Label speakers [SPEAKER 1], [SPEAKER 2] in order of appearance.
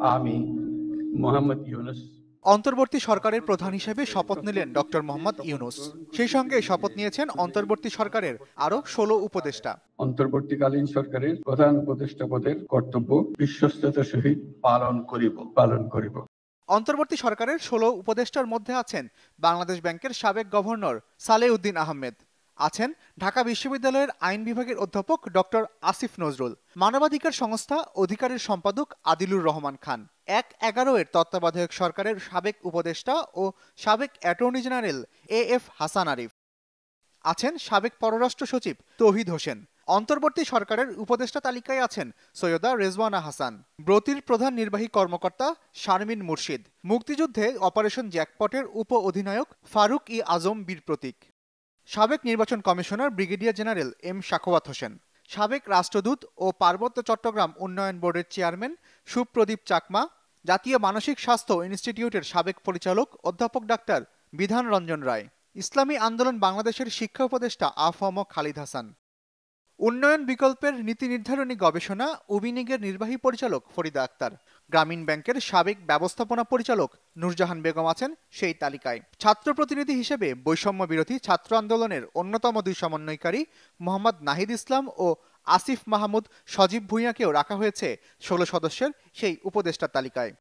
[SPEAKER 1] আমি মোহাম্মদ ইউনুস
[SPEAKER 2] অন্তর্বর্তী সরকারের প্রধান হিসেবে শপথ নিলেন ডক্টর মোহাম্মদ ইউনুস। সেই সঙ্গে শপথ নিয়েছেন অন্তর্বর্তী সরকারের আরও ১৬ উপদেষ্টা।
[SPEAKER 1] অন্তর্বর্তীকালীন সরকারের প্রধান উপদেষ্টা পদের কর্তব্য বিশ্বস্ততার সহিত পালন করিব।
[SPEAKER 2] অন্তর্বর্তী সরকারের ১৬ উপদেষ্টার মধ্যে আছেন বাংলাদেশ ব্যাংকের সাবেক গভর্নর সালেউদ্দিন আহমেদ, আছেন ঢাকা বিশ্ববিদ্যালয়ের আইন বিভাগের অধ্যাপক ডক্টর আসিফ নজরুল, মানবাধিকার সংস্থা অধিকারের সম্পাদক আদিলুর রহমান খান, ১/১১ এর তত্ত্বাবধায়ক সরকারের সাবেক উপদেষ্টা ও সাবেক attorney general AF Hasan Arif, আছেন সাবেক পররাষ্ট্র সচিব তৌহিদ হোসেন। অন্তর্বর্তী সরকারের উপদেষ্টা তালিকায় আছেন সৈয়দা রেজওয়ানা হাসান, ব্রতির প্রধান নির্বাহী কর্মকর্তা শারমিন মুর্শিদ, মুক্তিযুদ্ধে অপারেশন জ্যাকপটের উপ অধিনায়ক ফারুক ই আজম বীর প্রতীক, সাবেক নির্বাচন commissioner brigadier general M Shakhawat Hossain, সাবেক রাষ্ট্রদূত ও পার্বত্য চট্টগ্রাম উন্নয়ন বোর্ডের চেয়ারম্যান সুপ্রদীপ চাকমা, জাতীয় মানসিক স্বাস্থ্য ইনস্টিটিউটের সাবেক পরিচালক অধ্যাপক ডাক্তার বিধান রঞ্জন রায়, ইসলামী আন্দোলন বাংলাদেশের শিক্ষা উপদেষ্টা আফম খালিদ হাসান, উন্নয়ন বিকল্পের নীতি নির্ধারণী গবেষণা উবিনিগের নির্বাহী পরিচালক ফরিদা আক্তার, গ্রামীণ ব্যাংকের সাবেক ব্যবস্থাপনা পরিচালক নূরজাহান বেগম আছেন সেই তালিকায়। ছাত্র প্রতিনিধি হিসেবে বৈষম্য বিরোধী ছাত্র আন্দোলনের অন্যতম দুই সমন্বয়কারী মোহাম্মদ নাহিদ ইসলাম ও আসিফ মাহমুদ সজীব ভুঁইয়াকেও রাখা হয়েছে ১৬ সদস্যের সেই উপদেষ্টার তালিকায়।